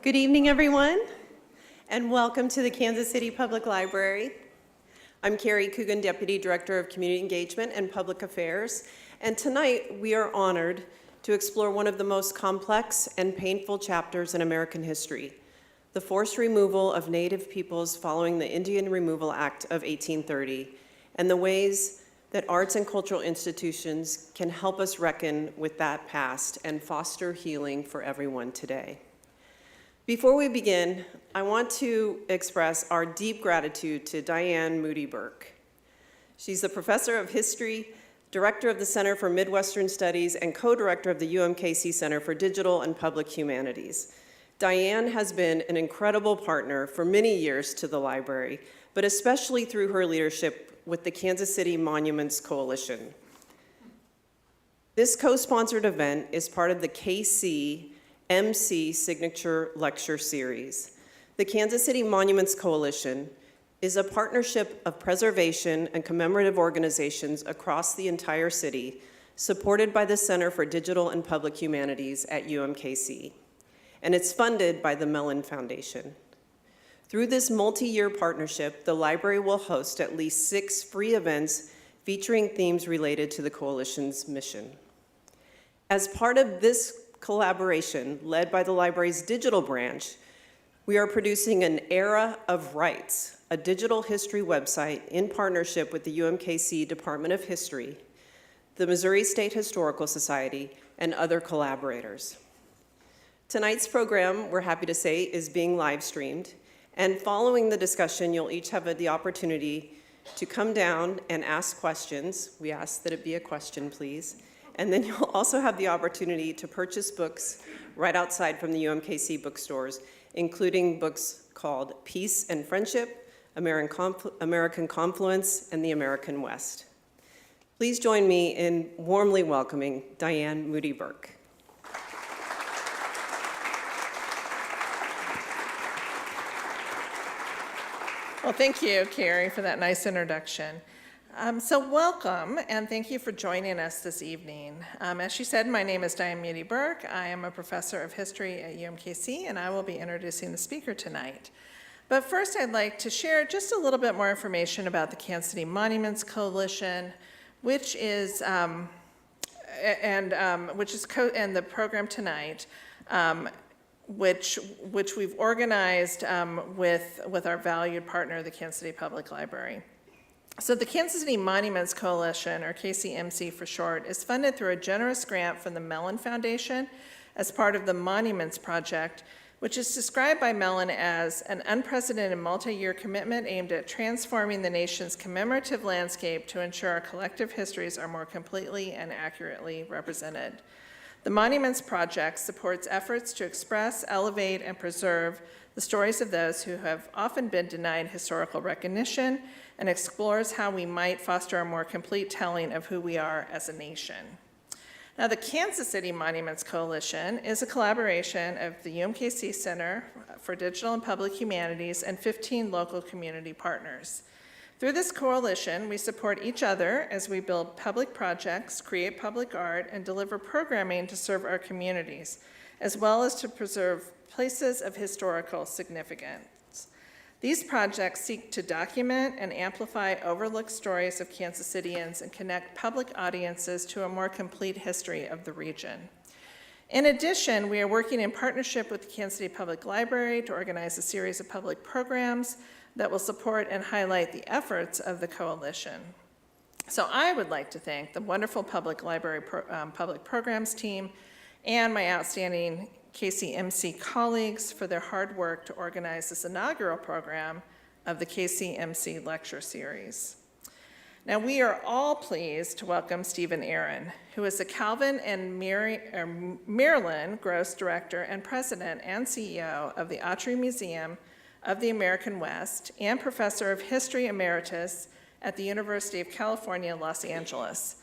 Good evening, everyone, and welcome to the Kansas City Public Library. I'm Carrie Coogan, Deputy Director of Community Engagement and Public Affairs, and tonight we are honored to explore one of the most complex and painful chapters in American history, the forced removal of Native peoples following the Indian Removal Act of 1830, and the ways that arts and cultural institutions can help us reckon with that past and foster healing for everyone today. Before we begin, I want to express our deep gratitude to Diane Moody Burke. She's the Professor of History, Director of the Center for Midwestern Studies, and co-director of the UMKC Center for Digital and Public Humanities. Diane has been an incredible partner for many years to the library, but especially through her leadership with the Kansas City Monuments Coalition. This co-sponsored event is part of the KC MC Signature Lecture Series. The Kansas City Monuments Coalition is a partnership of preservation and commemorative organizations across the entire city, supported by the Center for Digital and Public Humanities at UMKC, and it's funded by the Mellon Foundation. Through this multi-year partnership, the library will host at least 6 free events featuring themes related to the coalition's mission. As part of this collaboration led by the library's digital branch, we are producing an Era of Rights, a digital history website in partnership with the UMKC Department of History, the Missouri State Historical Society, and other collaborators. Tonight's program, we're happy to say, is being live streamed, and following the discussion, you'll each have the opportunity to come down and ask questions. We ask that it be a question, please. And then you'll also have the opportunity to purchase books right outside from the UMKC bookstores, including books called Peace and Friendship, American Confluence, and the American West. Please join me in warmly welcoming Diane Moody Burke. Well, thank you, Carrie, for that nice introduction. So welcome, and thank you for joining us this evening. As she said, my name is Diane Moody Burke. I am a professor of history at UMKC, and I will be introducing the speaker tonight. But first, I'd like to share just a little bit more information about the Kansas City Monuments Coalition, which is and the program tonight, which we've organized with our valued partner, the Kansas City Public Library. So the Kansas City Monuments Coalition, or KCMC for short, is funded through a generous grant from the Mellon Foundation as part of the Monuments Project, which is described by Mellon as an unprecedented multi-year commitment aimed at transforming the nation's commemorative landscape to ensure our collective histories are more completely and accurately represented. The Monuments Project supports efforts to express, elevate, and preserve the stories of those who have often been denied historical recognition, and explores how we might foster a more complete telling of who we are as a nation. Now, the Kansas City Monuments Coalition is a collaboration of the UMKC Center for Digital and Public Humanities and 15 local community partners. Through this coalition, we support each other as we build public projects, create public art, and deliver programming to serve our communities, as well as to preserve places of historical significance. These projects seek to document and amplify overlooked stories of Kansas Cityans and connect public audiences to a more complete history of the region. In addition, we are working in partnership with the Kansas City Public Library to organize a series of public programs that will support and highlight the efforts of the coalition. So I would like to thank the wonderful Public Library Public Programs team and my outstanding KCMC colleagues for their hard work to organize this inaugural program of the KCMC Lecture Series. Now, we are all pleased to welcome Stephen Aron, who is the Calvin and Marilyn Gross Director and President and CEO of the Autry Museum of the American West and Professor of History Emeritus at the University of California, Los Angeles.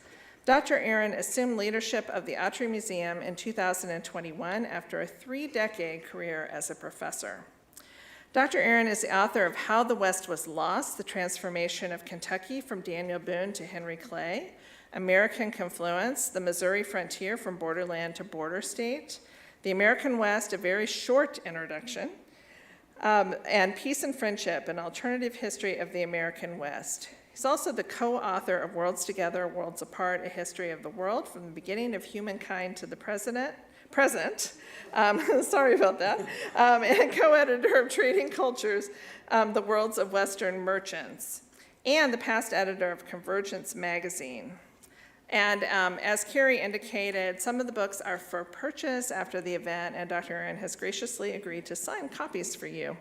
Dr. Aron assumed leadership of the Autry Museum in 2021 after a 3-decade career as a professor. Dr. Aron is the author of How the West Was Lost, The Transformation of Kentucky from Daniel Boone to Henry Clay, American Confluence, The Missouri Frontier from Borderland to Border State, The American West, a very short introduction, and Peace and Friendship, an alternative history of the American West. He's also the co-author of Worlds Together, Worlds Apart, A History of the World from the Beginning of Humankind to the Present, sorry about that, and co-editor of Trading Cultures, The Worlds of Western Merchants, and the past editor of Convergence magazine. And as Carrie indicated, some of the books are for purchase after the event, and Dr. Aron has graciously agreed to sign copies for you.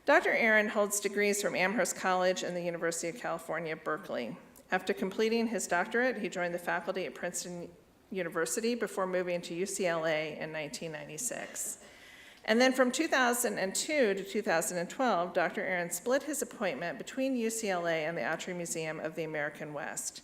Dr. Aron holds degrees from Amherst College and the University of California, Berkeley. After completing his doctorate, he joined the faculty at Princeton University before moving to UCLA in 1996. And then from 2002 to 2012, Dr. Aron split his appointment between UCLA and the Autry Museum of the American West.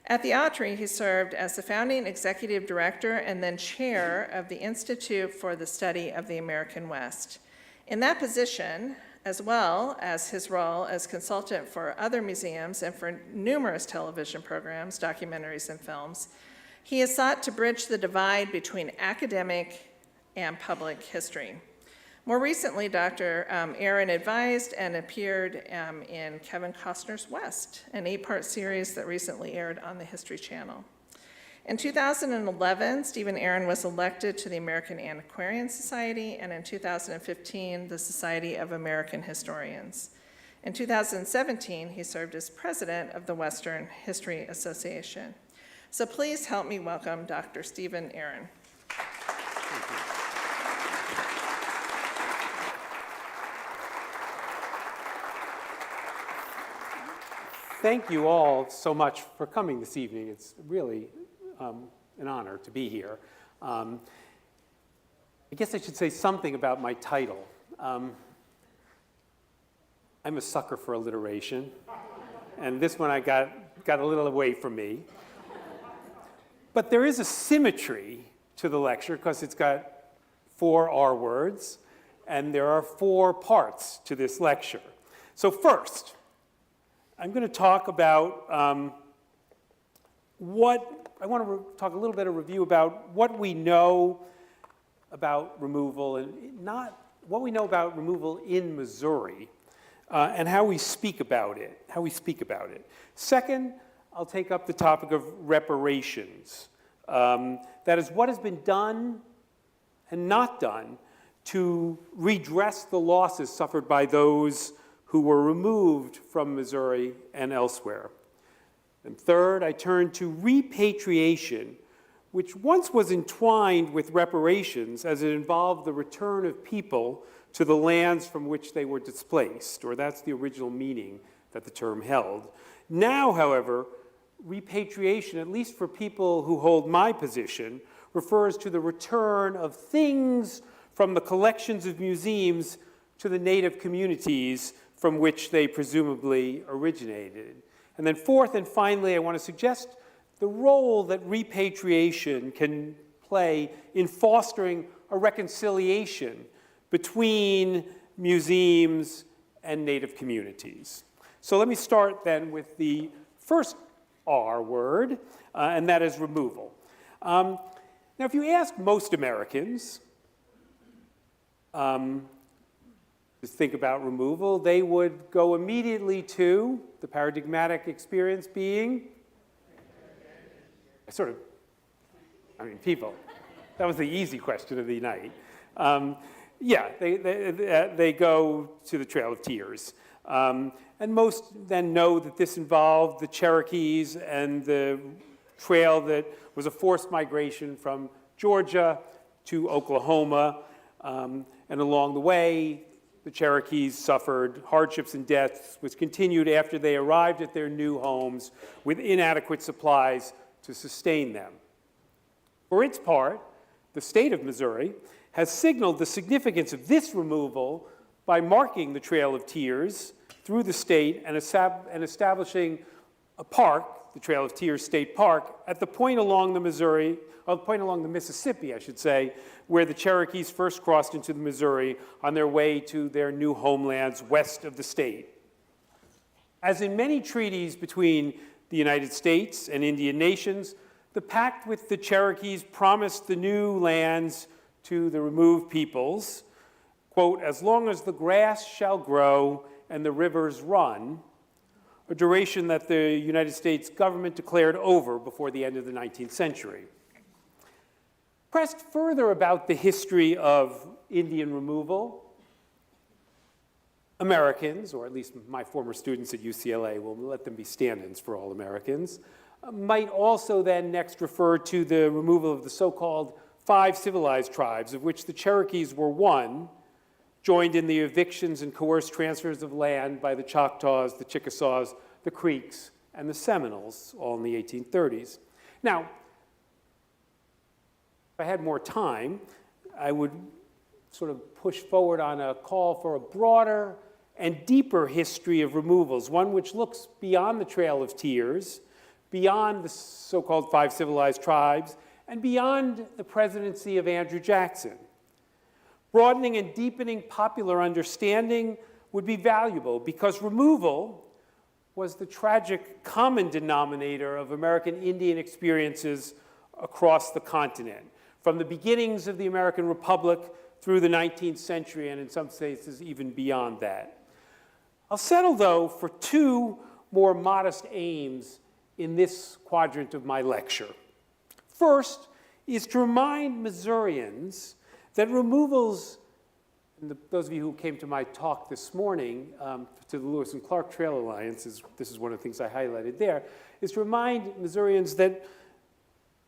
At the Autry, he served as the founding executive director and then chair of the Institute for the Study of the American West. In that position, as well as his role as consultant for other museums and for numerous television programs, documentaries, and films, he has sought to bridge the divide between academic and public history. More recently, Dr. Aron advised and appeared in Kevin Costner's West, an 8-part series that recently aired on the History Channel. In 2011, Stephen Aron was elected to the American Antiquarian Society, and in 2015, the Society of American Historians. In 2017, he served as president of the Western History Association. So please help me welcome Dr. Stephen Aron. Thank you all so much for coming this evening. It's really an honor to be here. I guess I should say something about my title. I'm a sucker for alliteration, and this one I got a little away from me. But there is a symmetry to the lecture because it's got 4 R words, and there are 4 parts to this lecture. So first, I'm going to talk about I want to talk a little bit of review about what we know about removal and not what we know about removal in Missouri and how we speak about it. Second, I'll take up the topic of reparations. That is, what has been done and not done to redress the losses suffered by those who were removed from Missouri and elsewhere. And third, I turn to repatriation, which once was entwined with reparations as it involved the return of people to the lands from which they were displaced, or that's the original meaning that the term held. Now, however, repatriation, at least for people who hold my position, refers to the return of things from the collections of museums to the native communities from which they presumably originated. And then fourth and finally, I want to suggest the role that repatriation can play in fostering a reconciliation between museums and native communities. So let me start then with the first R word, and that is removal. Now, if you ask most Americans, just think about removal, they would go immediately to the paradigmatic experience being, people. That was the easy question of the night. They go to the Trail of Tears. And most then know that this involved the Cherokees and the trail that was a forced migration from Georgia to Oklahoma. And along the way, the Cherokees suffered hardships and deaths, which continued after they arrived at their new homes with inadequate supplies to sustain them. For its part, the state of Missouri has signaled the significance of this removal by marking the Trail of Tears through the state and establishing a park, the Trail of Tears State Park, at the point along the Mississippi, I should say, where the Cherokees first crossed into the Missouri on their way to their new homelands west of the state. As in many treaties between the United States and Indian nations, the pact with the Cherokees promised the new lands to the removed peoples, quote, as long as the grass shall grow and the rivers run, a duration that the United States government declared over before the end of the 19th century. Pressed further about the history of Indian removal, Americans, or at least my former students at UCLA, will let them be stand-ins for all Americans, might also then next refer to the removal of the so-called 5 civilized tribes, of which the Cherokees were one, joined in the evictions and coerced transfers of land by the Choctaws, the Chickasaws, the Creeks, and the Seminoles, all in the 1830s. Now, if I had more time, I would sort of push forward on a call for a broader and deeper history of removals, one which looks beyond the Trail of Tears, beyond the so-called 5 civilized tribes, and beyond the presidency of Andrew Jackson. Broadening and deepening popular understanding would be valuable because removal was the tragic common denominator of American Indian experiences across the continent, from the beginnings of the American Republic through the 19th century, and in some cases even beyond that. I'll settle, though, for 2 more modest aims in this quadrant of my lecture. First is to remind Missourians that removals, and those of you who came to my talk this morning, to the Lewis and Clark Trail Alliance, this is one of the things I highlighted there, is to remind Missourians that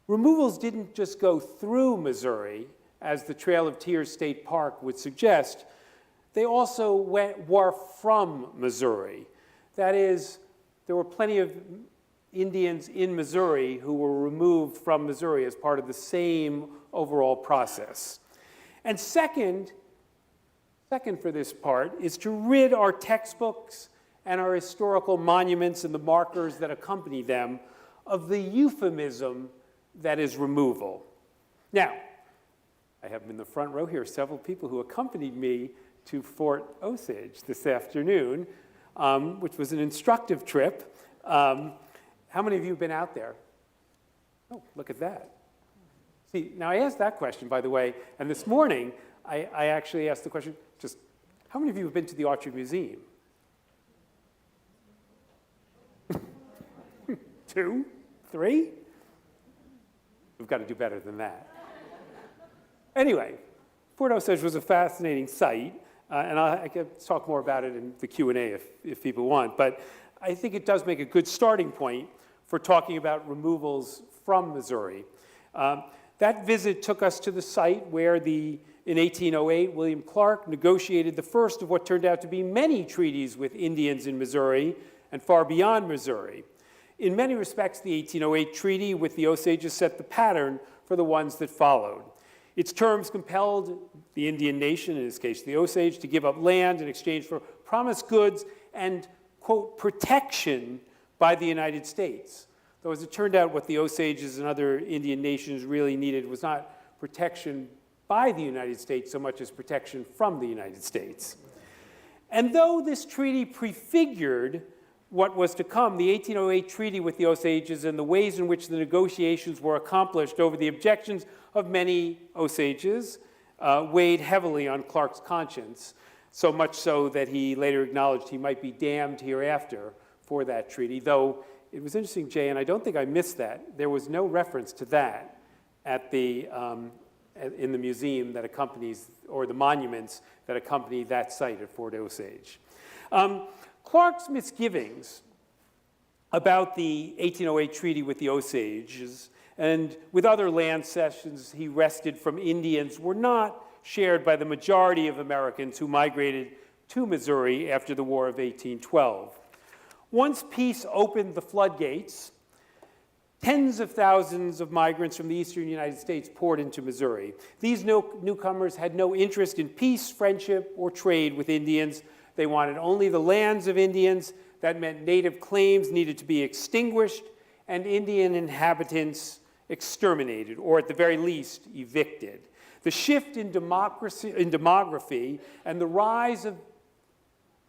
removals didn't just go through Missouri, as the Trail of Tears State Park would suggest. They also were from Missouri. That is, there were plenty of Indians in Missouri who were removed from Missouri as part of the same overall process. And second for this part is to rid our textbooks and our historical monuments and the markers that accompany them of the euphemism that is removal. Now, I have in the front row here several people who accompanied me to Fort Osage this afternoon, which was an instructive trip. How many of you have been out there? Oh, look at that. See, now I asked that question, by the way, and this morning I actually asked the question, just how many of you have been to the Autry Museum? 2? 3? We've got to do better than that. Anyway, Fort Osage was a fascinating site, and I can talk more about it in the Q&A if people want, but I think it does make a good starting point for talking about removals from Missouri. That visit took us to the site where in 1808, William Clark negotiated the first of what turned out to be many treaties with Indians in Missouri and far beyond Missouri. In many respects, the 1808 treaty with the Osages set the pattern for the ones that followed. Its terms compelled the Indian nation, in this case the Osage, to give up land in exchange for promised goods and, quote, protection by the United States. Though as it turned out, what the Osages and other Indian nations really needed was not protection by the United States so much as protection from the United States. And though this treaty prefigured what was to come, the 1808 treaty with the Osages and the ways in which the negotiations were accomplished over the objections of many Osages weighed heavily on Clark's conscience, so much so that he later acknowledged he might be damned hereafter for that treaty, though it was interesting, Jay, and I don't think I missed that. There was no reference to that in the museum that accompanies, or the monuments that accompany that site at Fort Osage. Clark's misgivings about the 1808 treaty with the Osages and with other land cessions he wrested from Indians were not shared by the majority of Americans who migrated to Missouri after the War of 1812. Once peace opened the floodgates, tens of thousands of migrants from the eastern United States poured into Missouri. These newcomers had no interest in peace, friendship, or trade with Indians. They wanted only the lands of Indians. That meant native claims needed to be extinguished and Indian inhabitants exterminated, or at the very least, evicted. The shift in demography and the rise of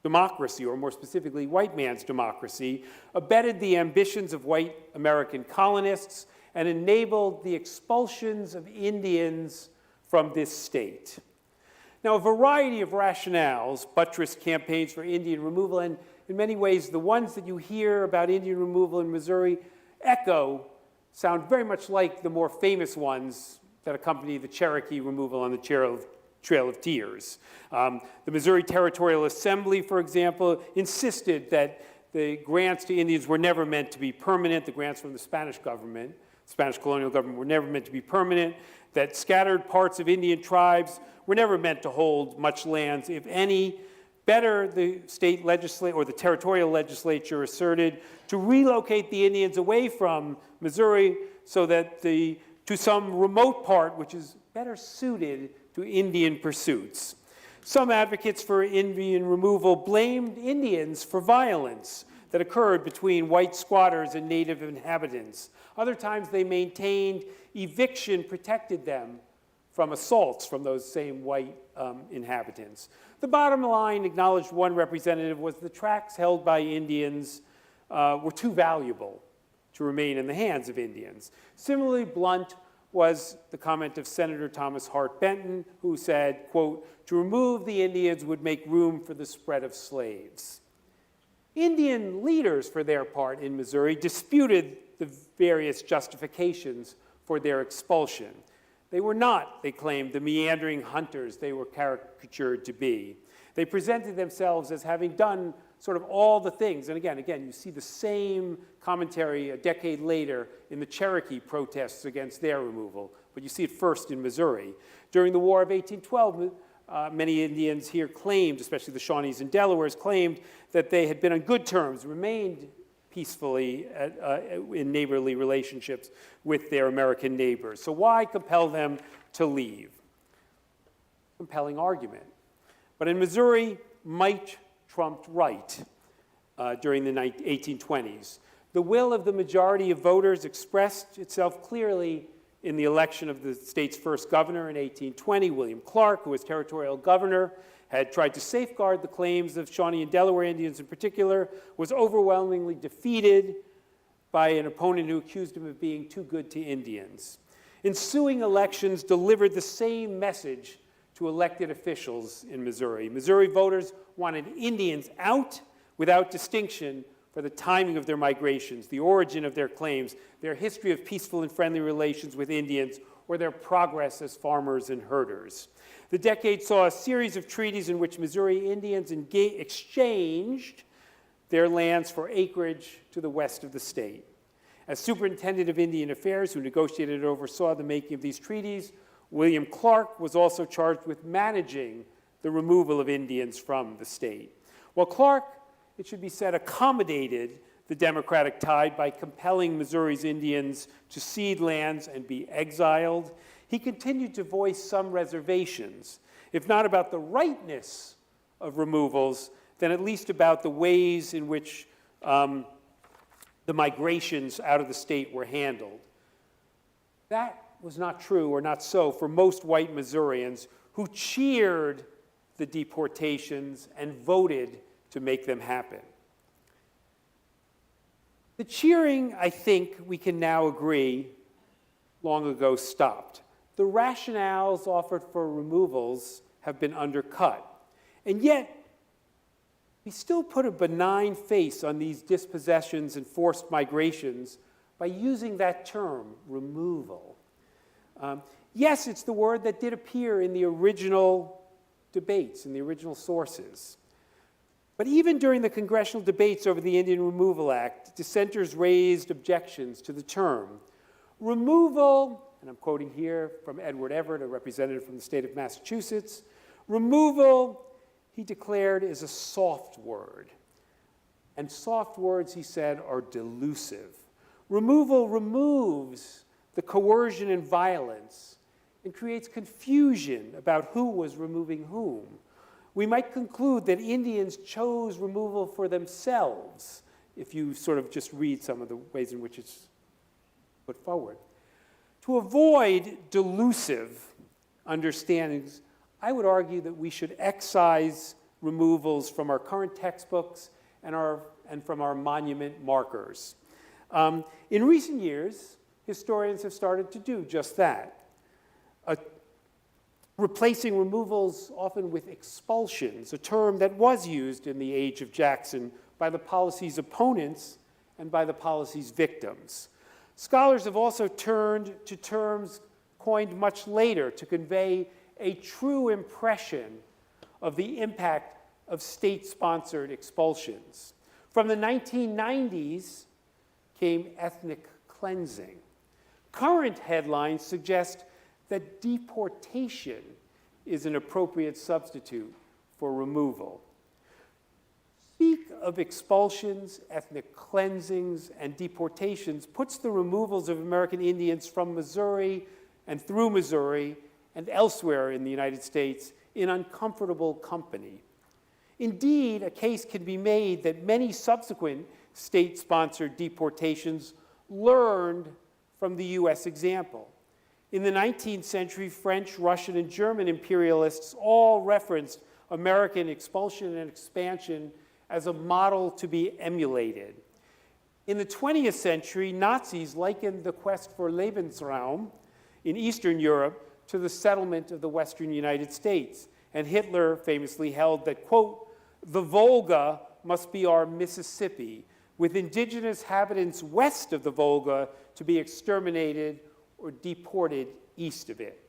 democracy, or more specifically, white man's democracy, abetted the ambitions of white American colonists and enabled the expulsions of Indians from this state. Now, a variety of rationales buttressed campaigns for Indian removal, and in many ways, the ones that you hear about Indian removal in Missouri sound very much like the more famous ones that accompany the Cherokee removal on the Trail of Tears. The Missouri Territorial Assembly, for example, insisted that the grants to Indians were never meant to be permanent. The grants from the Spanish government, Spanish colonial government, were never meant to be permanent. That scattered parts of Indian tribes were never meant to hold much lands, if any. Better, the state legislature or the territorial legislature asserted, to relocate the Indians away from Missouri so that to some remote part which is better suited to Indian pursuits. Some advocates for Indian removal blamed Indians for violence that occurred between white squatters and native inhabitants. Other times they maintained eviction protected them from assaults from those same white inhabitants. The bottom line, acknowledged one representative, was the tracts held by Indians were too valuable to remain in the hands of Indians. Similarly blunt was the comment of Senator Thomas Hart Benton, who said, quote, "To remove the Indians would make room for the spread of slaves." Indian leaders, for their part in Missouri, disputed the various justifications for their expulsion. They were not, they claimed, the meandering hunters they were caricatured to be. They presented themselves as having done sort of all the things. And again, you see the same commentary a decade later in the Cherokee protests against their removal, but you see it first in Missouri. During the War of 1812, many Indians here claimed, especially the Shawnees and Delawares, claimed that they had been on good terms, remained peacefully in neighborly relationships with their American neighbors. So why compel them to leave? Compelling argument. But in Missouri, might trumped right during the 1820s. The will of the majority of voters expressed itself clearly in the election of the state's first governor in 1820. William Clark, who was territorial governor, had tried to safeguard the claims of Shawnee and Delaware Indians in particular, was overwhelmingly defeated by an opponent who accused him of being too good to Indians. Ensuing elections delivered the same message to elected officials in Missouri. Missouri voters wanted Indians out without distinction for the timing of their migrations, the origin of their claims, their history of peaceful and friendly relations with Indians, or their progress as farmers and herders. The decade saw a series of treaties in which Missouri Indians exchanged their lands for acreage to the west of the state. As superintendent of Indian Affairs, who negotiated and oversaw the making of these treaties, William Clark was also charged with managing the removal of Indians from the state. While Clark, it should be said, accommodated the Democratic tide by compelling Missouri's Indians to cede lands and be exiled, he continued to voice some reservations, if not about the rightness of removals, then at least about the ways in which the migrations out of the state were handled. That was not true, or not so, for most white Missourians who cheered the deportations and voted to make them happen. The cheering, I think we can now agree, long ago stopped. The rationales offered for removals have been undercut. And yet, we still put a benign face on these dispossessions and forced migrations by using that term, removal. Yes, it's the word that did appear in the original debates, in the original sources. But even during the congressional debates over the Indian Removal Act, dissenters raised objections to the term. Removal, and I'm quoting here from Edward Everett, a representative from the state of Massachusetts, removal, he declared, is a soft word. And soft words, he said, are delusive. Removal removes the coercion and violence and creates confusion about who was removing whom. We might conclude that Indians chose removal for themselves, if you sort of just read some of the ways in which it's put forward. To avoid delusive understandings, I would argue that we should excise removals from our current textbooks and from our monument markers. In recent years, historians have started to do just that. replacing removals often with expulsions, a term that was used in the age of Jackson by the policy's opponents and by the policy's victims. Scholars have also turned to terms coined much later to convey a true impression of the impact of state-sponsored expulsions. From the 1990s came ethnic cleansing. Current headlines suggest that deportation is an appropriate substitute for removal. Speak of expulsions, ethnic cleansings, and deportations puts the removals of American Indians from Missouri and through Missouri and elsewhere in the United States in uncomfortable company. Indeed, a case can be made that many subsequent state-sponsored deportations learned from the U.S. example. In the 19th century, French, Russian, and German imperialists all referenced American expulsion and expansion as a model to be emulated. In the 20th century, Nazis likened the quest for Lebensraum in Eastern Europe to the settlement of the Western United States. And Hitler famously held that, quote, "The Volga must be our Mississippi, with indigenous inhabitants west of the Volga to be exterminated or deported east of it."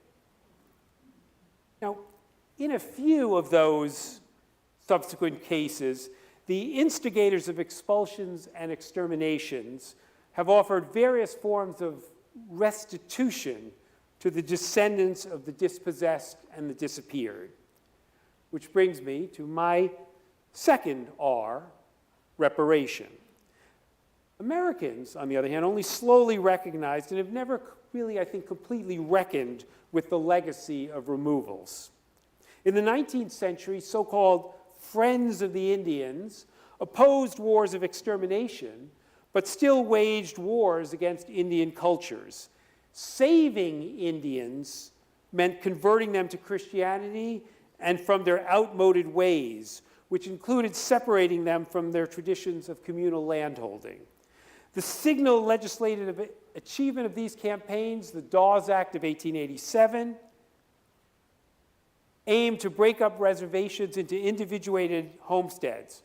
Now, in a few of those subsequent cases, the instigators of expulsions and exterminations have offered various forms of restitution to the descendants of the dispossessed and the disappeared. Which brings me to my second R, reparation. Americans, on the other hand, only slowly recognized and have never really, I think, completely reckoned with the legacy of removals. In the 19th century, so-called Friends of the Indians opposed wars of extermination, but still waged wars against Indian cultures. Saving Indians meant converting them to Christianity and from their outmoded ways, which included separating them from their traditions of communal landholding. The signal legislative achievement of these campaigns, the Dawes Act of 1887, aimed to break up reservations into individuated homesteads.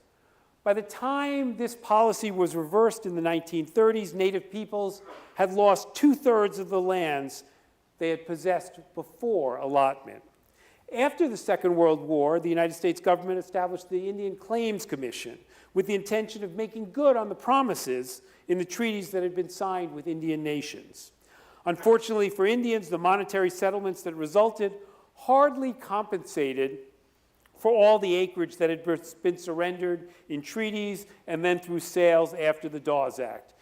By the time this policy was reversed in the 1930s, Native peoples had lost 2/3 of the lands they had possessed before allotment. After the Second World War, the United States government established the Indian Claims Commission with the intention of making good on the promises in the treaties that had been signed with Indian nations. Unfortunately for Indians, the monetary settlements that resulted hardly compensated for all the acreage that had been surrendered in treaties and then through sales after the Dawes Act.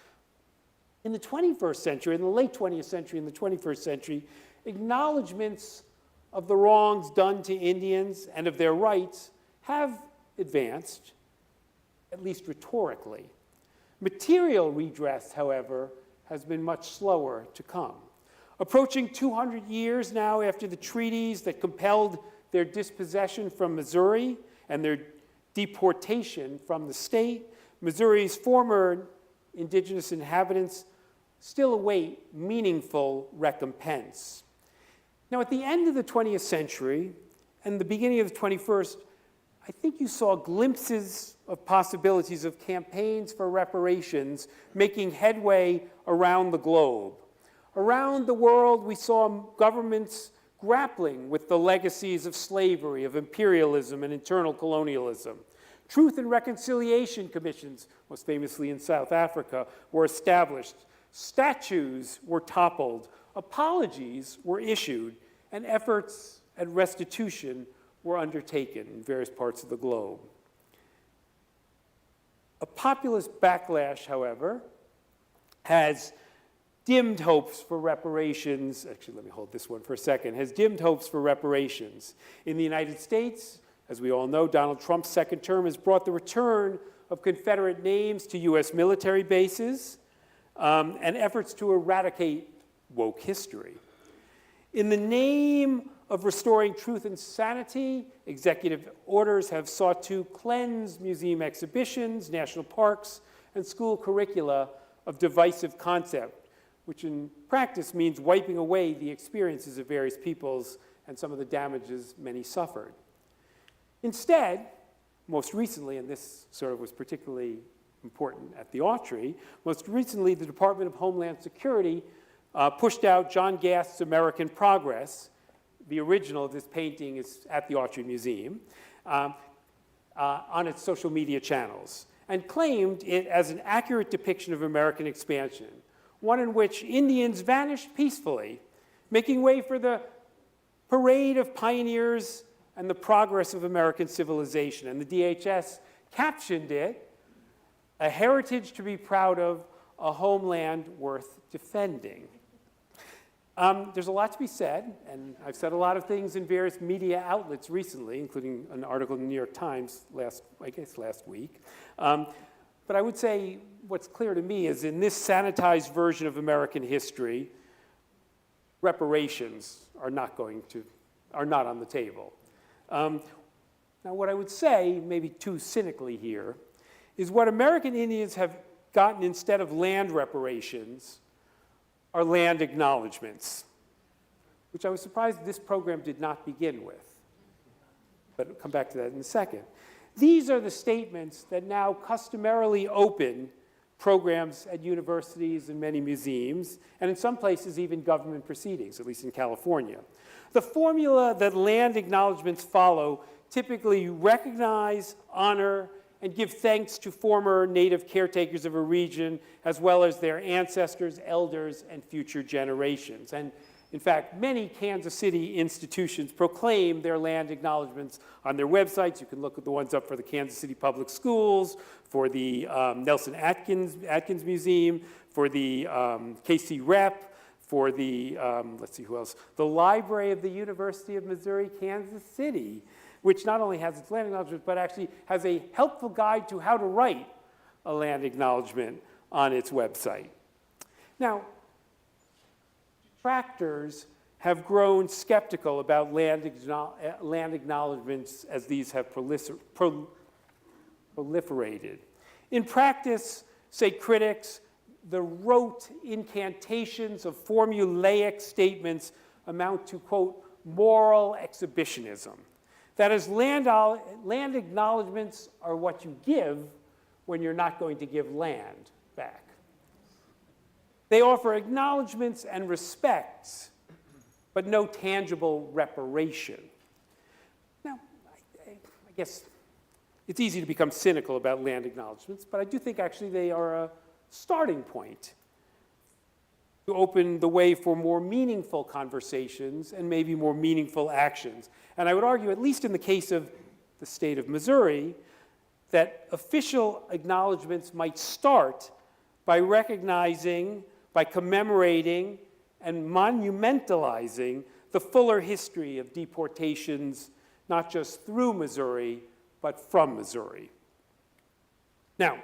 In the 21st century, in the late 20th century and the 21st century, acknowledgments of the wrongs done to Indians and of their rights have advanced, at least rhetorically. Material redress, however, has been much slower to come. Approaching 200 years now after the treaties that compelled their dispossession from Missouri and their deportation from the state, Missouri's former indigenous inhabitants still await meaningful recompense. Now, at the end of the 20th century and the beginning of the 21st, I think you saw glimpses of possibilities of campaigns for reparations making headway around the globe. Around the world, we saw governments grappling with the legacies of slavery, of imperialism, and internal colonialism. Truth and Reconciliation Commissions, most famously in South Africa, were established. Statues were toppled. Apologies were issued, and efforts at restitution were undertaken in various parts of the globe. A populist backlash, however, has dimmed hopes for reparations. Actually, let me hold this one for a second. Has dimmed hopes for reparations. In the United States, as we all know, Donald Trump's second term has brought the return of Confederate names to U.S. military bases and efforts to eradicate woke history. In the name of restoring truth and sanity, executive orders have sought to cleanse museum exhibitions, national parks, and school curricula of divisive concept, which in practice means wiping away the experiences of various peoples and some of the damages many suffered. Instead, most recently, and this sort of was particularly important at the Autry, most recently the Department of Homeland Security pushed out John Gast's American Progress. The original of this painting is at the Autry Museum, on its social media channels, and claimed it as an accurate depiction of American expansion, one in which Indians vanished peacefully, making way for the parade of pioneers and the progress of American civilization. And the DHS captioned it, "A heritage to be proud of, a homeland worth defending." There's a lot to be said, and I've said a lot of things in various media outlets recently, including an article in the New York Times last week. But I would say what's clear to me is in this sanitized version of American history, reparations are not on the table. Now, what I would say, maybe too cynically here, is what American Indians have gotten instead of land reparations are land acknowledgments, which I was surprised this program did not begin with. But I'll come back to that in a second. These are the statements that now customarily open programs at universities and many museums, and in some places even government proceedings, at least in California. The formula that land acknowledgments follow typically recognize, honor, and give thanks to former native caretakers of a region, as well as their ancestors, elders, and future generations. And in fact, many Kansas City institutions proclaim their land acknowledgments on their websites. You can look at the ones up for the Kansas City Public Schools, for the Nelson Atkins Museum, for the KC Rep, for the, let's see who else, the Library of the University of Missouri, Kansas City, which not only has its land acknowledgement, but actually has a helpful guide to how to write a land acknowledgement on its website. Now, detractors have grown skeptical about land acknowledgements as these have proliferated. In practice, say critics, the rote incantations of formulaic statements amount to, quote, moral exhibitionism. That is, land acknowledgements are what you give when you're not going to give land back. They offer acknowledgements and respects, but no tangible reparation. Now, I guess it's easy to become cynical about land acknowledgements, but I do think actually they are a starting point to open the way for more meaningful conversations and maybe more meaningful actions. And I would argue, at least in the case of the state of Missouri, that official acknowledgements might start by recognizing, by commemorating, and monumentalizing the fuller history of deportations, not just through Missouri, but from Missouri. Now,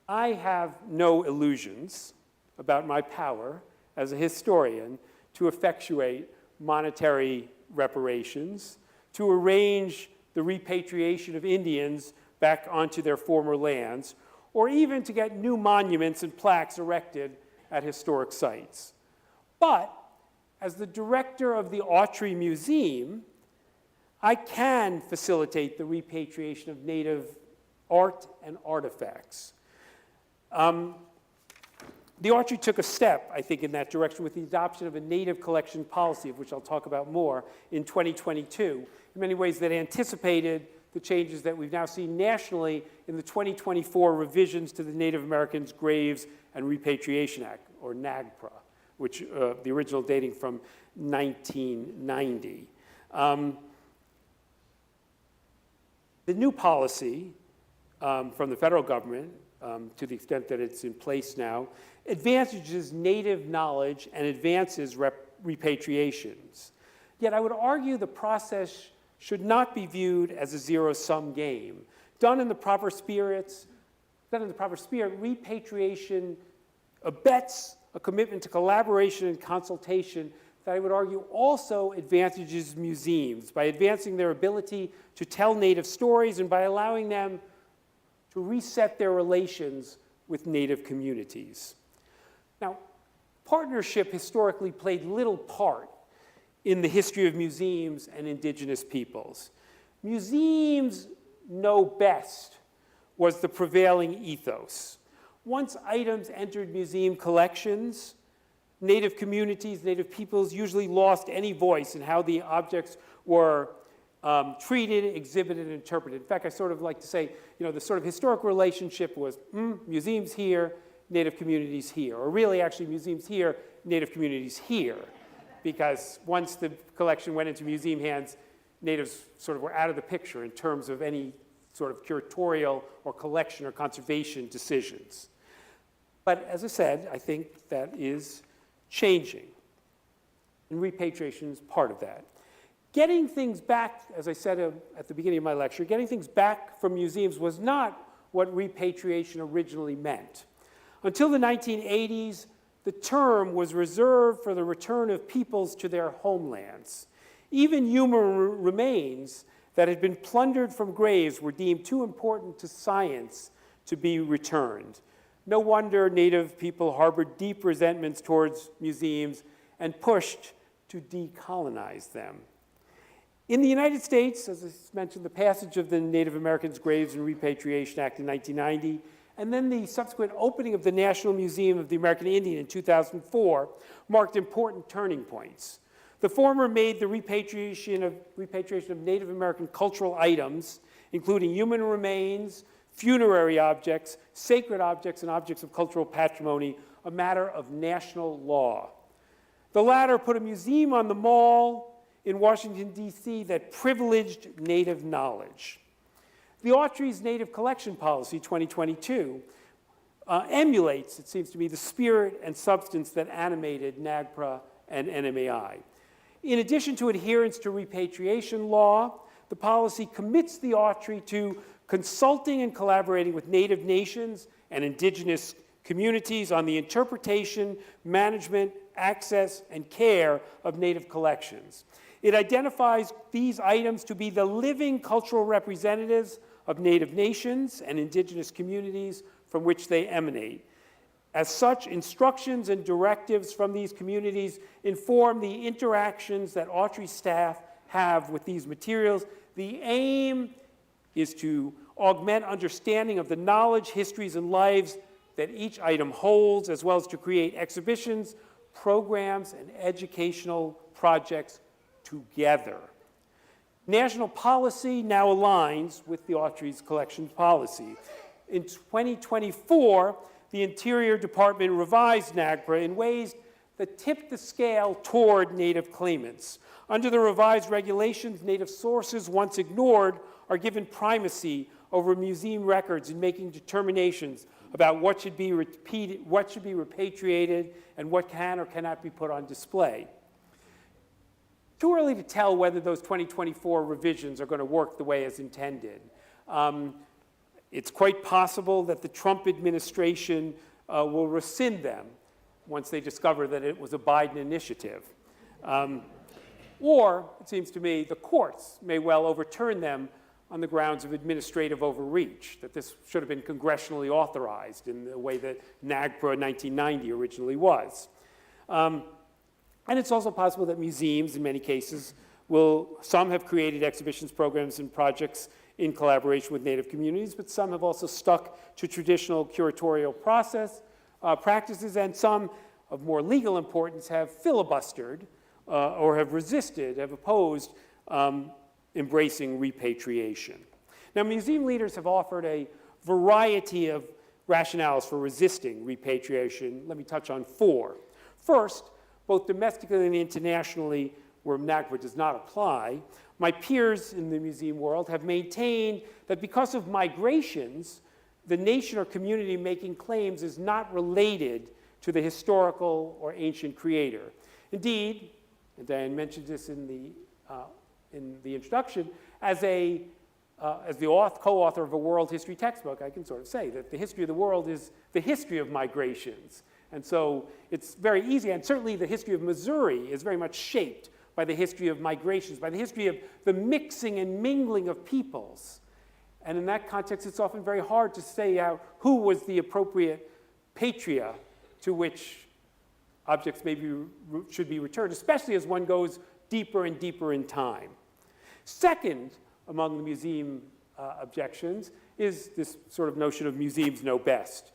I have no illusions about my power as a historian to effectuate monetary reparations, to arrange the repatriation of Indians back onto their former lands, or even to get new monuments and plaques erected at historic sites. But as the director of the Autry Museum, I can facilitate the repatriation of native art and artifacts. The Autry took a step, I think, in that direction with the adoption of a native collection policy, of which I'll talk about more, in 2022, in many ways that anticipated the changes that we've now seen nationally in the 2024 revisions to the Native Americans Graves and Repatriation Act, or NAGPRA, which the original dating from 1990. The new policy from the federal government, to the extent that it's in place now, advantages native knowledge and advances repatriations. Yet I would argue the process should not be viewed as a zero-sum game. Done in the proper spirit, repatriation abets a commitment to collaboration and consultation that I would argue also advantages museums by advancing their ability to tell native stories and by allowing them to reset their relations with native communities. Now, partnership historically played little part in the history of museums and indigenous peoples. Museums know best was the prevailing ethos. Once items entered museum collections, Native communities, Native peoples usually lost any voice in how the objects were treated, exhibited, and interpreted. In fact, I sort of like to say, the sort of historic relationship was museums here, Native communities here, or really actually museums here, Native communities here, because once the collection went into museum hands, Natives sort of were out of the picture in terms of any sort of curatorial or collection or conservation decisions. But as I said, I think that is changing, and repatriation is part of that. Getting things back, as I said at the beginning of my lecture, getting things back from museums was not what repatriation originally meant. Until the 1980s, the term was reserved for the return of peoples to their homelands. Even human remains that had been plundered from graves were deemed too important to science to be returned. No wonder Native people harbored deep resentments towards museums and pushed to decolonize them. In the United States, as I mentioned, the passage of the Native Americans Graves and Repatriation Act in 1990, and then the subsequent opening of the National Museum of the American Indian in 2004 marked important turning points. The former made the repatriation of Native American cultural items, including human remains, funerary objects, sacred objects, and objects of cultural patrimony, a matter of national law. The latter put a museum on the Mall in Washington, D.C. that privileged Native knowledge. The Autry's Native Collection Policy 2022 emulates, it seems to me, the spirit and substance that animated NAGPRA and NMAI. In addition to adherence to repatriation law, the policy commits the Autry to consulting and collaborating with Native nations and indigenous communities on the interpretation, management, access, and care of Native collections. It identifies these items to be the living cultural representatives of Native nations and indigenous communities from which they emanate. As such, instructions and directives from these communities inform the interactions that Autry staff have with these materials. The aim is to augment understanding of the knowledge, histories, and lives that each item holds, as well as to create exhibitions, programs, and educational projects together. National policy now aligns with the Autry's collections policy. In 2024, the Interior Department revised NAGPRA in ways that tipped the scale toward Native claimants. Under the revised regulations, Native sources, once ignored, are given primacy over museum records in making determinations about what should be repatriated, and what can or cannot be put on display. Too early to tell whether those 2024 revisions are going to work the way as intended. It's quite possible that the Trump administration will rescind them once they discover that it was a Biden initiative. Or, it seems to me, the courts may well overturn them on the grounds of administrative overreach, that this should have been congressionally authorized in the way that NAGPRA 1990 originally was. And it's also possible that museums, in many cases, some have created exhibitions, programs, and projects in collaboration with Native communities, but some have also stuck to traditional curatorial practices, and some of more legal importance have filibustered or have resisted, have opposed embracing repatriation. Now, museum leaders have offered a variety of rationales for resisting repatriation. Let me touch on 4. First, both domestically and internationally, where NAGPRA does not apply, my peers in the museum world have maintained that because of migrations, the nation or community making claims is not related to the historical or ancient creator. Indeed, and Diane mentioned this in the introduction, as the co-author of a world history textbook, I can sort of say that the history of the world is the history of migrations. And so it's very easy, and certainly the history of Missouri is very much shaped by the history of migrations, by the history of the mixing and mingling of peoples. And in that context, it's often very hard to say who was the appropriate patria to which objects should be returned, especially as one goes deeper and deeper in time. Second, among the museum objections is this sort of notion of museums know best.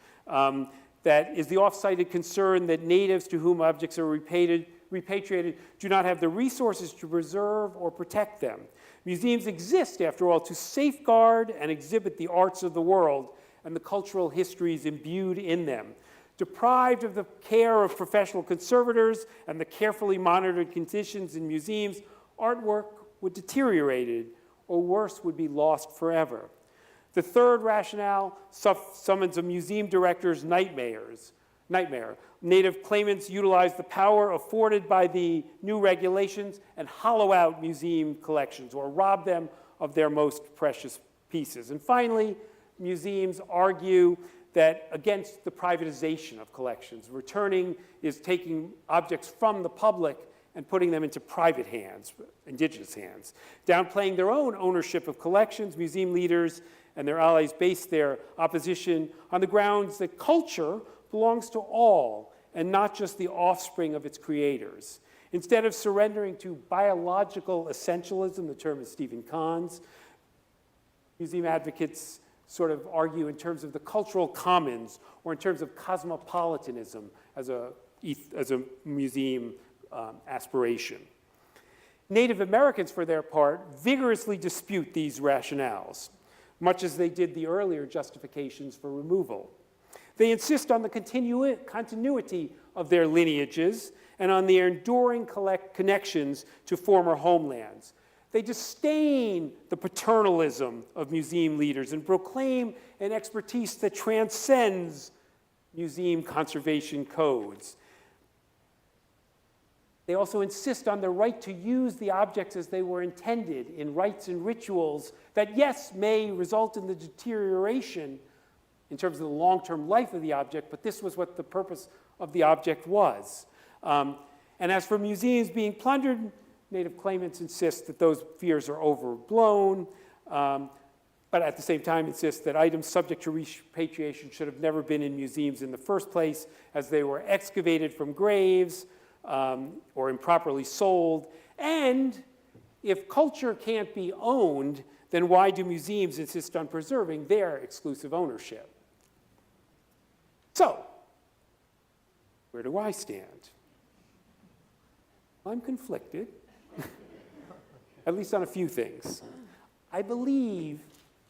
That is the oft-cited concern that natives to whom objects are repatriated do not have the resources to preserve or protect them. Museums exist, after all, to safeguard and exhibit the arts of the world and the cultural histories imbued in them. Deprived of the care of professional conservators and the carefully monitored conditions in museums, artwork would deteriorate, or worse, would be lost forever. The third rationale summons a museum director's nightmare. Native claimants utilize the power afforded by the new regulations and hollow out museum collections or rob them of their most precious pieces. And finally, museums argue that against the privatization of collections. Returning is taking objects from the public and putting them into private hands, indigenous hands. Downplaying their own ownership of collections, museum leaders and their allies base their opposition on the grounds that culture belongs to all and not just the offspring of its creators. Instead of surrendering to biological essentialism, the term is Stephen Kahn's, museum advocates sort of argue in terms of the cultural commons or in terms of cosmopolitanism as a museum aspiration. Native Americans, for their part, vigorously dispute these rationales, much as they did the earlier justifications for removal. They insist on the continuity of their lineages and on their enduring connections to former homelands. They disdain the paternalism of museum leaders and proclaim an expertise that transcends museum conservation codes. They also insist on the right to use the objects as they were intended in rites and rituals that, yes, may result in the deterioration in terms of the long-term life of the object, but this was what the purpose of the object was. And as for museums being plundered, Native claimants insist that those fears are overblown, but at the same time insist that items subject to repatriation should have never been in museums in the first place, as they were excavated from graves or improperly sold. And if culture can't be owned, then why do museums insist on preserving their exclusive ownership? So, where do I stand? I'm conflicted, at least on a few things. I believe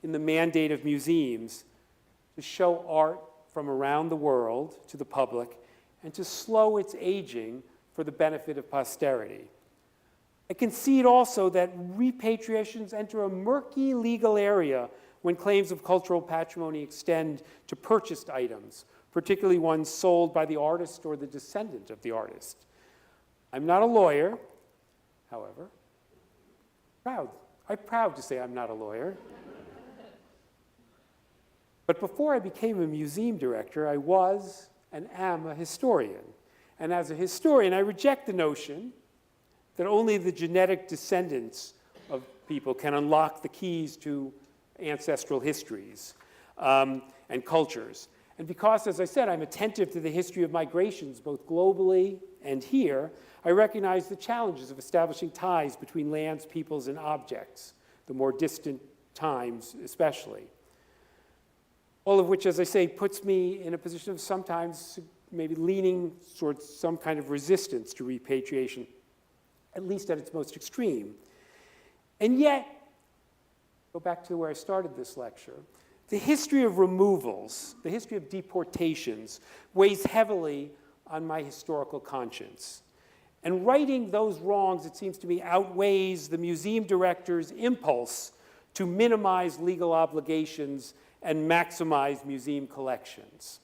in the mandate of museums to show art from around the world to the public and to slow its aging for the benefit of posterity. I concede also that repatriations enter a murky legal area when claims of cultural patrimony extend to purchased items, particularly ones sold by the artist or the descendant of the artist. I'm not a lawyer, however. I'm proud to say I'm not a lawyer. But before I became a museum director, I was and am a historian. And as a historian, I reject the notion that only the genetic descendants of people can unlock the keys to ancestral histories and cultures. And because, as I said, I'm attentive to the history of migrations, both globally and here, I recognize the challenges of establishing ties between lands, peoples, and objects, the more distant times especially. All of which, as I say, puts me in a position of sometimes maybe leaning towards some kind of resistance to repatriation, at least at its most extreme. And yet, go back to where I started this lecture, the history of removals, the history of deportations, weighs heavily on my historical conscience. And righting those wrongs, it seems to me, outweighs the museum director's impulse to minimize legal obligations and maximize museum collections.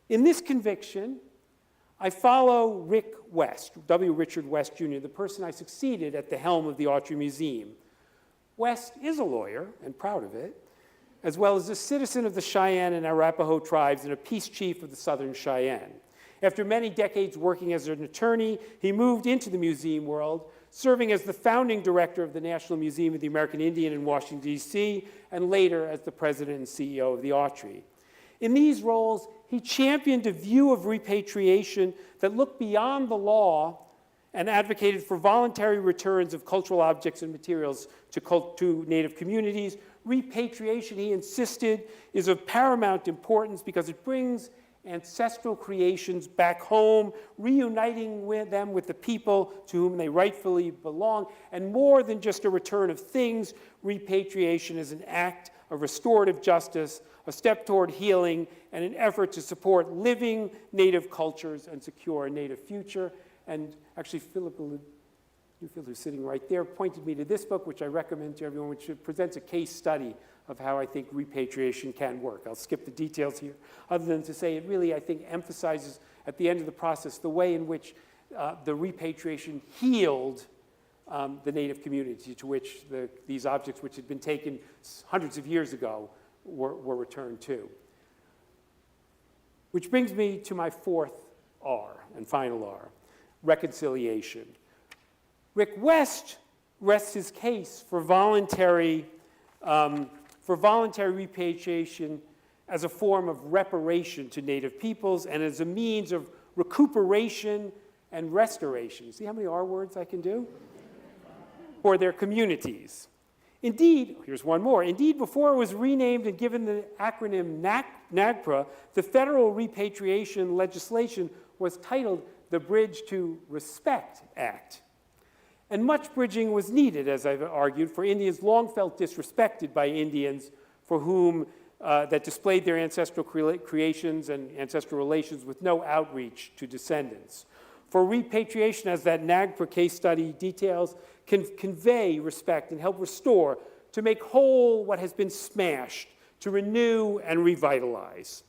In this conviction, I follow Rick West, W. Richard West, Jr., the person I succeeded at the helm of the Autry Museum. West is a lawyer, and proud of it, as well as a citizen of the Cheyenne and Arapaho tribes and a peace chief of the Southern Cheyenne. After many decades working as an attorney, he moved into the museum world, serving as the founding director of the National Museum of the American Indian in Washington, D.C., and later as the president and CEO of the Autry. In these roles, he championed a view of repatriation that looked beyond the law and advocated for voluntary returns of cultural objects and materials to Native communities. Repatriation, he insisted, is of paramount importance because it brings ancestral creations back home, reuniting them with the people to whom they rightfully belong. And more than just a return of things, repatriation is an act of restorative justice, a step toward healing, and an effort to support living Native cultures and secure a Native future. And actually, Philip Newfield, who's sitting right there, pointed me to this book, which I recommend to everyone, which presents a case study of how I think repatriation can work. I'll skip the details here, other than to say it really, I think, emphasizes at the end of the process the way in which the repatriation healed the Native community to which these objects, which had been taken hundreds of years ago, were returned to. Which brings me to my fourth R and final R, reconciliation. Rick West rests his case for voluntary repatriation as a form of reparation to Native peoples and as a means of recuperation and restoration. See how many R words I can do? For their communities. Indeed, here's one more. Indeed, before it was renamed and given the acronym NAGPRA, the federal repatriation legislation was titled the Bridge to Respect Act. And much bridging was needed, as I've argued, for Indians long felt disrespected by Indians for whom that displayed their ancestral creations and ancestral relations with no outreach to descendants. For repatriation, as that NAGPRA case study details, can convey respect and help restore, to make whole what has been smashed, to renew and revitalize.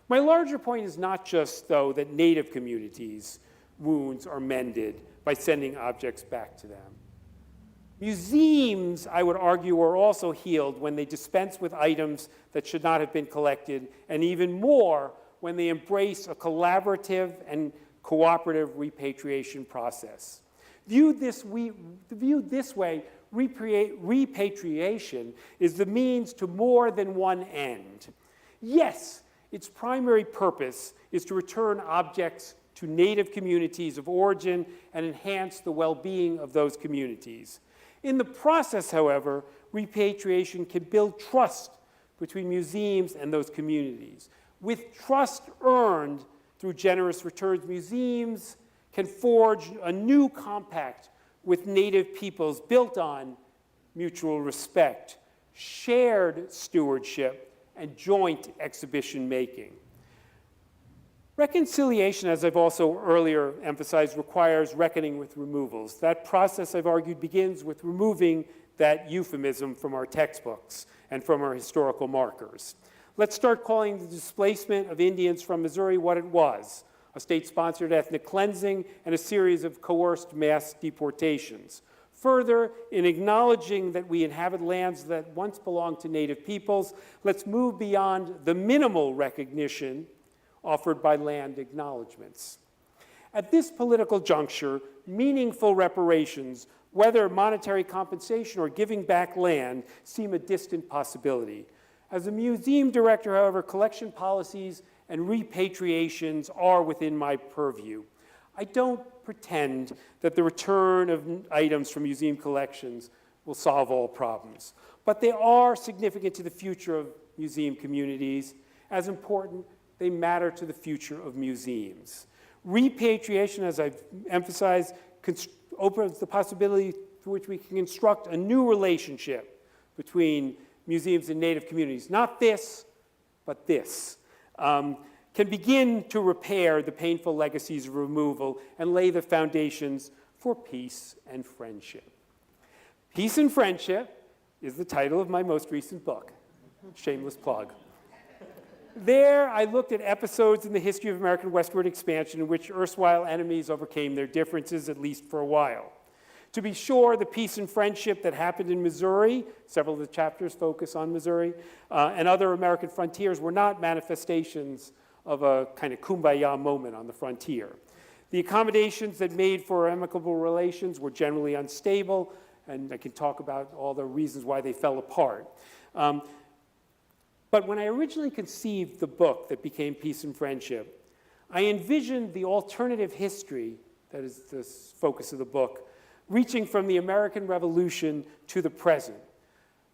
My larger point is not just, though, that Native communities' wounds are mended by sending objects back to them. Museums, I would argue, are also healed when they dispense with items that should not have been collected, and even more when they embrace a collaborative and cooperative repatriation process. Viewed this way, repatriation is the means to more than one end. Yes, its primary purpose is to return objects to Native communities of origin and enhance the well-being of those communities. In the process, however, repatriation can build trust between museums and those communities. With trust earned through generous returns, museums can forge a new compact with Native peoples built on mutual respect, shared stewardship, and joint exhibition making. Reconciliation, as I've also earlier emphasized, requires reckoning with removals. That process, I've argued, begins with removing that euphemism from our textbooks and from our historical markers. Let's start calling the displacement of Indians from Missouri what it was: a state-sponsored ethnic cleansing and a series of coerced mass deportations. Further, in acknowledging that we inhabit lands that once belonged to Native peoples, let's move beyond the minimal recognition offered by land acknowledgments. At this political juncture, meaningful reparations, whether monetary compensation or giving back land, seem a distant possibility. As a museum director, however, collection policies and repatriations are within my purview. I don't pretend that the return of items from museum collections will solve all problems, but they are significant to the future of museum communities. As important, they matter to the future of museums. Repatriation, as I've emphasized, opens the possibility through which we can construct a new relationship between museums and Native communities. Not this, but this. Can begin to repair the painful legacies of removal and lay the foundations for peace and friendship. Peace and Friendship is the title of my most recent book. Shameless plug. There, I looked at episodes in the history of American westward expansion in which erstwhile enemies overcame their differences, at least for a while. To be sure, the peace and friendship that happened in Missouri, several of the chapters focus on Missouri, and other American frontiers were not manifestations of a kind of kumbaya moment on the frontier. The accommodations that made for amicable relations were generally unstable, and I can talk about all the reasons why they fell apart. But when I originally conceived the book that became Peace and Friendship, I envisioned the alternative history, that is the focus of the book, reaching from the American Revolution to the present.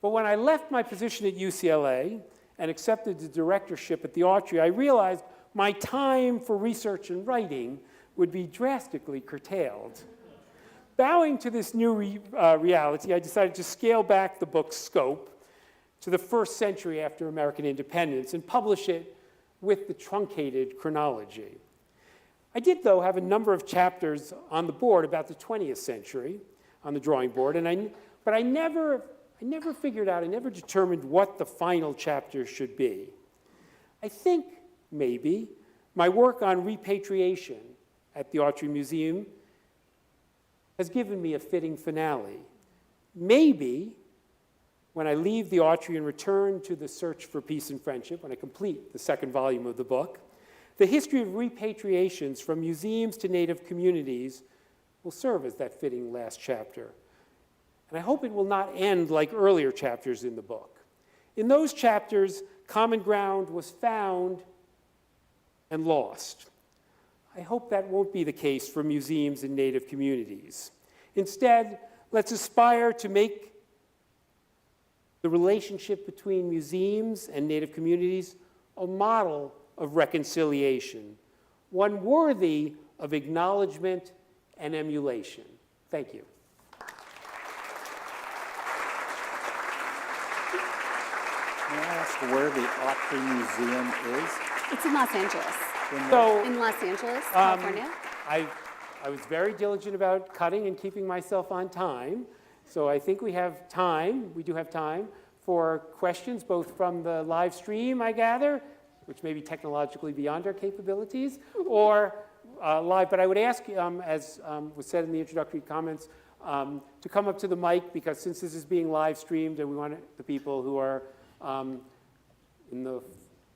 But when I left my position at UCLA and accepted the directorship at the Autry, I realized my time for research and writing would be drastically curtailed. Bowing to this new reality, I decided to scale back the book's scope to the first century after American independence and publish it with the truncated chronology. I did, though, have a number of chapters on the board about the 20th century on the drawing board, but I never figured out, I never determined what the final chapter should be. I think, maybe, my work on repatriation at the Autry Museum has given me a fitting finale. Maybe, when I leave the Autry and return to the search for peace and friendship, when I complete the second volume of the book, the history of repatriations from museums to Native communities will serve as that fitting last chapter. And I hope it will not end like earlier chapters in the book. In those chapters, common ground was found and lost. I hope that won't be the case for museums and Native communities. Instead, let's aspire to make the relationship between museums and Native communities a model of reconciliation, one worthy of acknowledgement and emulation. Thank you. May I ask where the Autry Museum is? It's in Los Angeles. In Los Angeles, California. I was very diligent about cutting and keeping myself on time, so I think we have time, we do have time for questions both from the live stream, I gather, which may be technologically beyond our capabilities, or live. But I would ask, as was said in the introductory comments, to come up to the mic, because since this is being live streamed and we want the people who are in the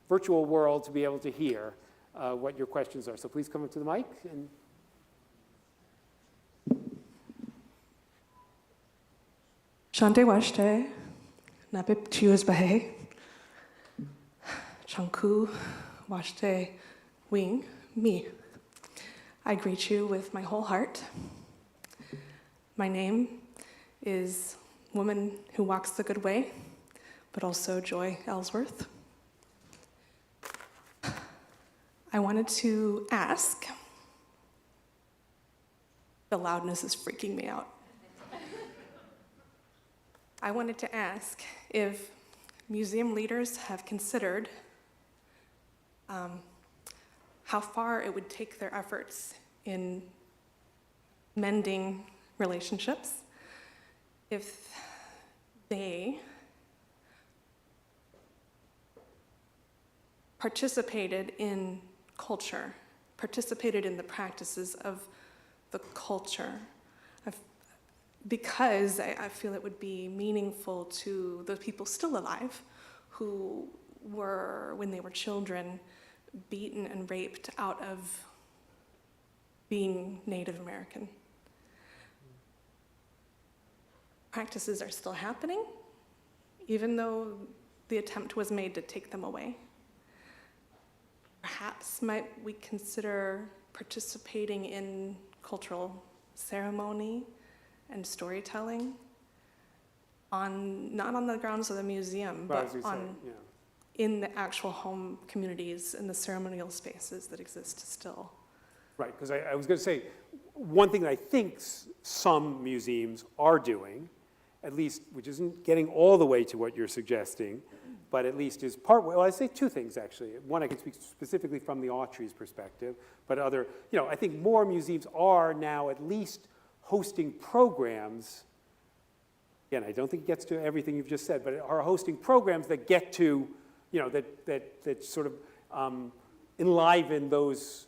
virtual world to be able to hear what your questions are. So please come up to the mic. And Shante Washte, Napip Chius Bahe, Chanku Washte Wing, me. I greet you with my whole heart. My name is Woman Who Walks the Good Way, but also Joy Ellsworth. I wanted to ask, the loudness is freaking me out. I wanted to ask if museum leaders have considered how far it would take their efforts in mending relationships if they participated in culture, participated in the practices of the culture. Because I feel it would be meaningful to the people still alive who were, when they were children, beaten and raped out of being Native American. Practices are still happening, even though the attempt was made to take them away. Perhaps might we consider participating in cultural ceremony and storytelling not on the grounds of the museum, but in the actual home communities and the ceremonial spaces that exist still. right, because I was going to say, one thing that I think some museums are doing, at least, which isn't getting all the way to what you're suggesting, but at least is part, well, I say two things, actually. One, I can speak specifically from the Autry's perspective, but other, I think more museums are now at least hosting programs. Again, I don't think it gets to everything you've just said, but are hosting programs that get to, that sort of enliven those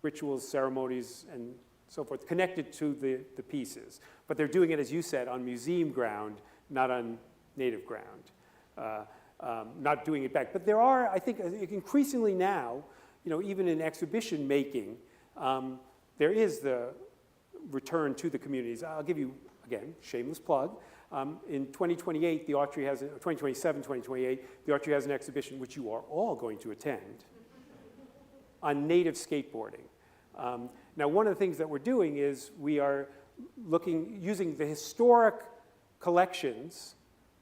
rituals, ceremonies, and so forth, connected to the pieces. But they're doing it, as you said, on museum ground, not on Native ground. Not doing it back. But there are, I think, increasingly now, even in exhibition making, there is the return to the communities. I'll give you again, shameless plug, in 2028, the Autry has, 2027, 2028, the Autry has an exhibition which you are all going to attend on native skateboarding. Now, one of the things that we're doing is we are using the historic collections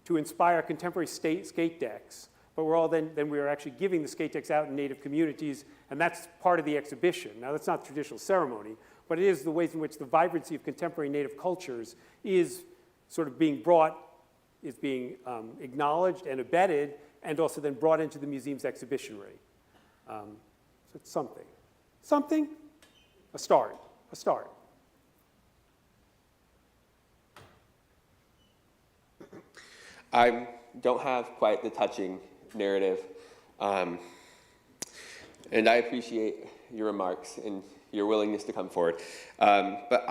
to inspire contemporary skate decks, but then we are actually giving the skate decks out in native communities, and that's part of the exhibition. Now, that's not traditional ceremony, but it is the ways in which the vibrancy of contemporary native cultures is sort of being acknowledged and abetted, and also then brought into the museum's exhibitionary. So it's something. Something? A start. A start. I don't have quite the touching narrative, and I appreciate your remarks and your willingness to come forward. But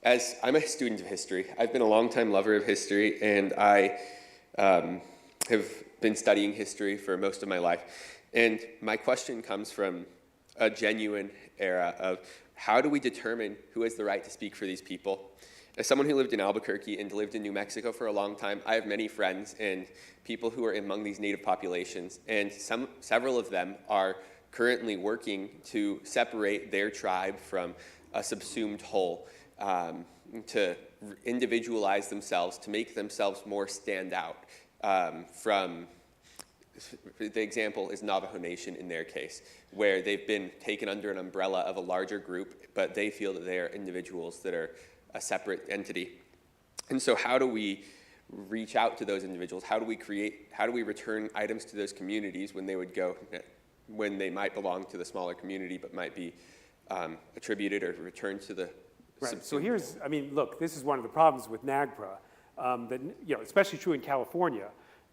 as I'm a student of history, I've been a longtime lover of history, and I have been studying history for most of my life. And my question comes from a genuine era of how do we determine who has the right to speak for these people? As someone who lived in Albuquerque and lived in New Mexico for a long time, I have many friends and people who are among these native populations, and several of them are currently working to separate their tribe from a subsumed whole, to individualize themselves, to make themselves more stand out from. The example is Navajo Nation in their case, where they've been taken under an umbrella of a larger group, but they feel that they are individuals that are a separate entity. And so how do we reach out to those individuals? How do we return items to those communities when they might belong to the smaller community, but might be attributed or returned to the Right, so look, this is one of the problems with NAGPRA, that, especially true in California,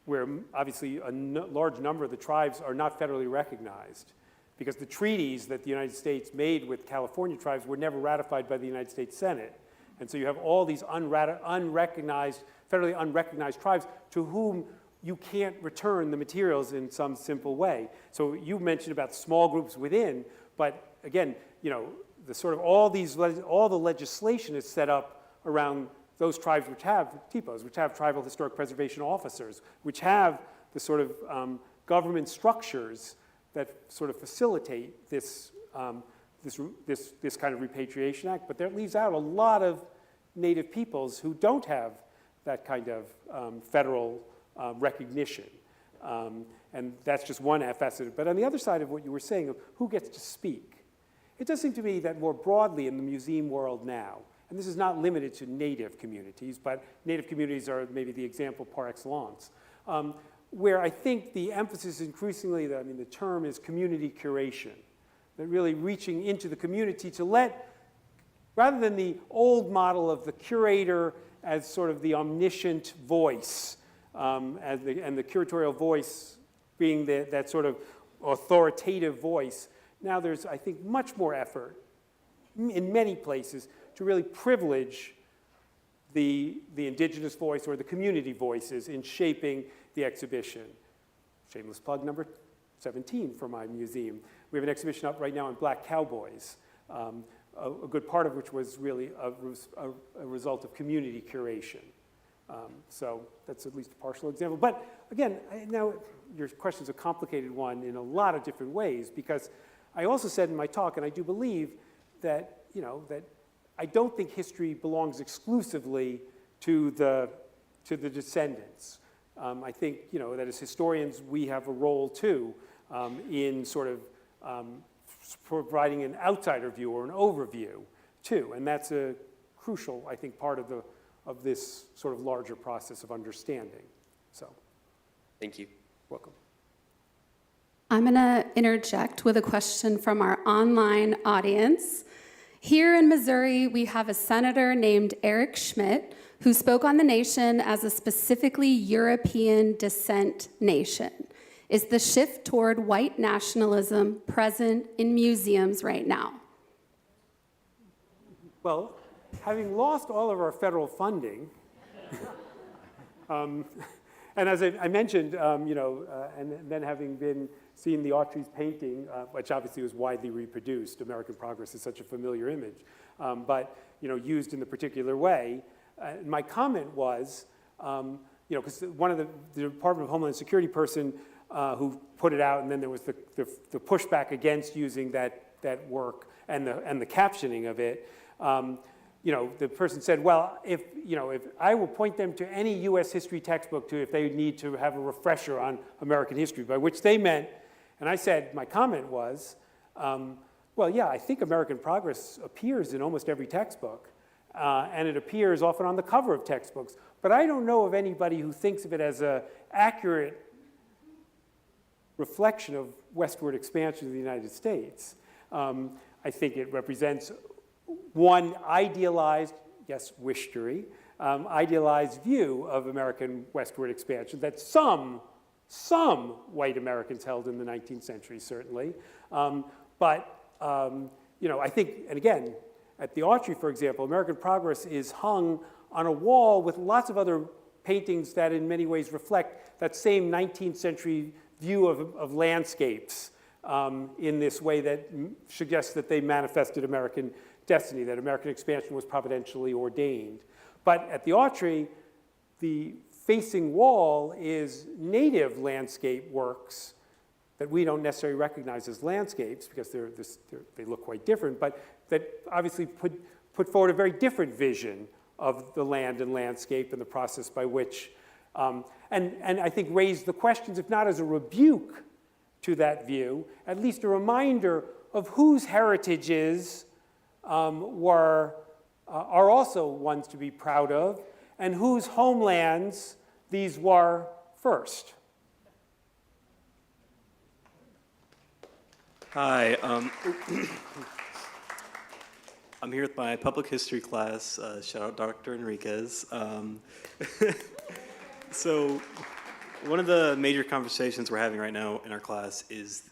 where obviously a large number of the tribes are not federally recognized, because the treaties that the United States made with California tribes were never ratified by the United States Senate. And so you have all these federally unrecognized tribes to whom you can't return the materials in some simple way. So you mentioned about small groups within, but again, all the legislation is set up around those tribes which have TPOs, which have tribal historic preservation officers, which have the sort of government structures that sort of facilitate this kind of Repatriation Act. But that leaves out a lot of native peoples who don't have that kind of federal recognition. And that's just one facet. But on the other side of what you were saying, of who gets to speak, it does seem to me that more broadly in the museum world now, and this is not limited to native communities, but native communities are maybe the example par excellence, where I think the emphasis increasingly, the term is community curation, that really reaching into the community to rather than the old model of the curator as sort of the omniscient voice, and the curatorial voice being that sort of authoritative voice, now there's, I think, much more effort in many places to really privilege the indigenous voice or the community voices in shaping the exhibition. Shameless plug number 17 for my museum. We have an exhibition up right now on Black cowboys, a good part of which was really a result of community curation. So that's at least a partial example. But again, now your question's a complicated one in a lot of different ways, because I also said in my talk, and I do believe that, that I don't think history belongs exclusively to the descendants. I think, that as historians, we have a role too in sort of providing an outsider view or an overview too. And that's a crucial, I think, part of this sort of larger process of understanding. So. Thank you. Welcome. I'm going to interject with a question from our online audience. Here in Missouri, we have a senator named Eric Schmidt who spoke on the nation as a specifically European descent nation. Is the shift toward white nationalism present in museums right now? Well, having lost all of our federal funding, and as I mentioned, and then having seen the Autry's painting, which obviously was widely reproduced, American Progress is such a familiar image, but used in the particular way, My comment was, because one of the Department of Homeland Security person who put it out, and then there was the pushback against using that work and the captioning of it. The person said, well, if I will point them to any U.S. history textbook if they need to have a refresher on American history, by which they meant, and I said, my comment was, well, yeah, I think American progress appears in almost every textbook, and it appears often on the cover of textbooks, but I don't know of anybody who thinks of it as an accurate reflection of westward expansion of the United States. I think it represents one idealized, yes, wishtory, idealized view of American westward expansion that some white Americans held in the 19th century, certainly. I think, and again, at the Autry, for example, American Progress is hung on a wall with lots of other paintings that in many ways reflect that same 19th century view of landscapes in this way that suggests that they manifested American destiny, that American expansion was providentially ordained. But at the Autry, the facing wall is native landscape works that we don't necessarily recognize as landscapes because they look quite different, but that obviously put forward a very different vision of the land and landscape and the process by which, and I think raised the questions, if not as a rebuke to that view, at least a reminder of whose heritages are also ones to be proud of, and whose homelands these were first. Hi, I'm here with my public history class. Shout out Dr. Enriquez. So one of the major conversations we're having right now in our class is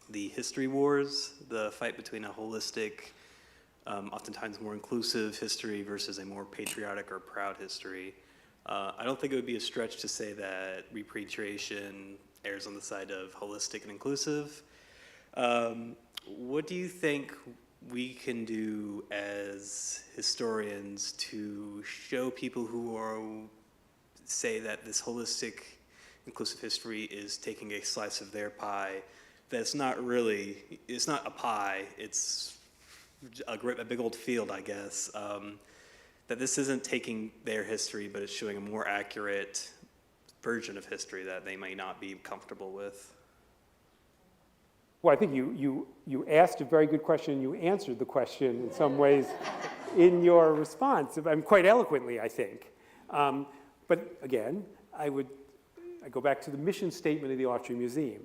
the history wars, the fight between a holistic, oftentimes more inclusive history versus a more patriotic or proud history. I don't think it would be a stretch to say that repatriation errs on the side of holistic and inclusive. What do you think we can do as historians to show people who say that this holistic, inclusive history is taking a slice of their pie, that it's not a pie, it's a big old field, I guess, that this isn't taking their history, but it's showing a more accurate version of history that they may not be comfortable with? Well, I think you asked a very good question, and you answered the question in some ways in your response, quite eloquently, I think. But again, I go back to the mission statement of the Autry Museum,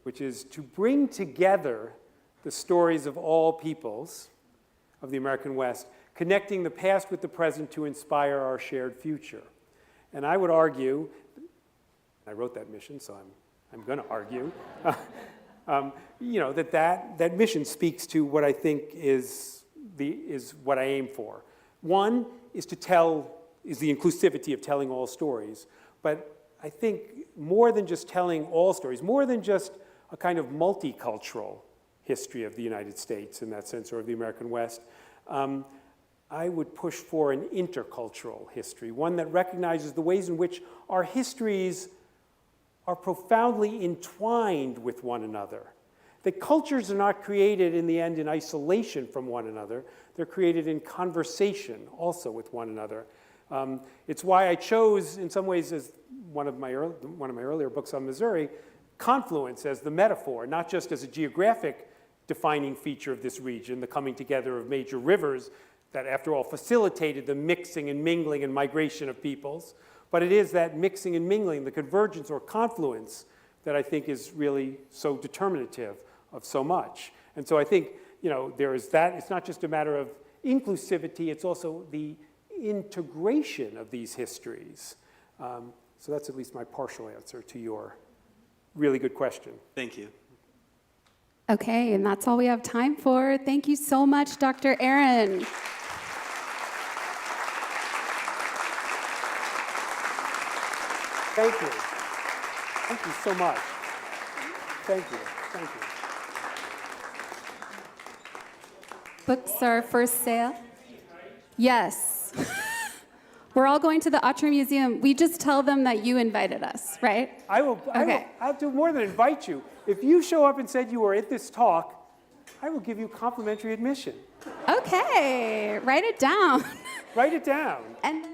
which is to bring together the stories of all peoples of the American West, connecting the past with the present to inspire our shared future. And I would argue, I wrote that mission, so I'm going to argue, that mission speaks to what I think is what I aim for. One is is the inclusivity of telling all stories. But I think more than just telling all stories, more than just a kind of multicultural history of the United States in that sense, or of the American West, I would push for an intercultural history, one that recognizes the ways in which our histories are profoundly entwined with one another. That cultures are not created in the end in isolation from one another, they're created in conversation also with one another. It's why I chose, in some ways, as one of my earlier books on Missouri, Confluence as the metaphor, not just as a geographic defining feature of this region, the coming together of major rivers that, after all, facilitated the mixing and mingling and migration of peoples, but it is that mixing and mingling, the convergence or confluence, that I think is really so determinative of so much. And so I think, there is that. It's not just a matter of inclusivity, it's also the integration of these histories. So that's at least my partial answer to your really good question. Thank you. Okay, and that's all we have time for. Thank you so much, Dr. Aron. Thank you. Thank you so much. Thank you. Thank you. Books are for sale. Yes. We're all going to the Autry Museum. We just tell them that you invited us, right? I'll do more than invite you. If you show up and said you were at this talk, I will give you complimentary admission. Okay, write it down. Write it down. And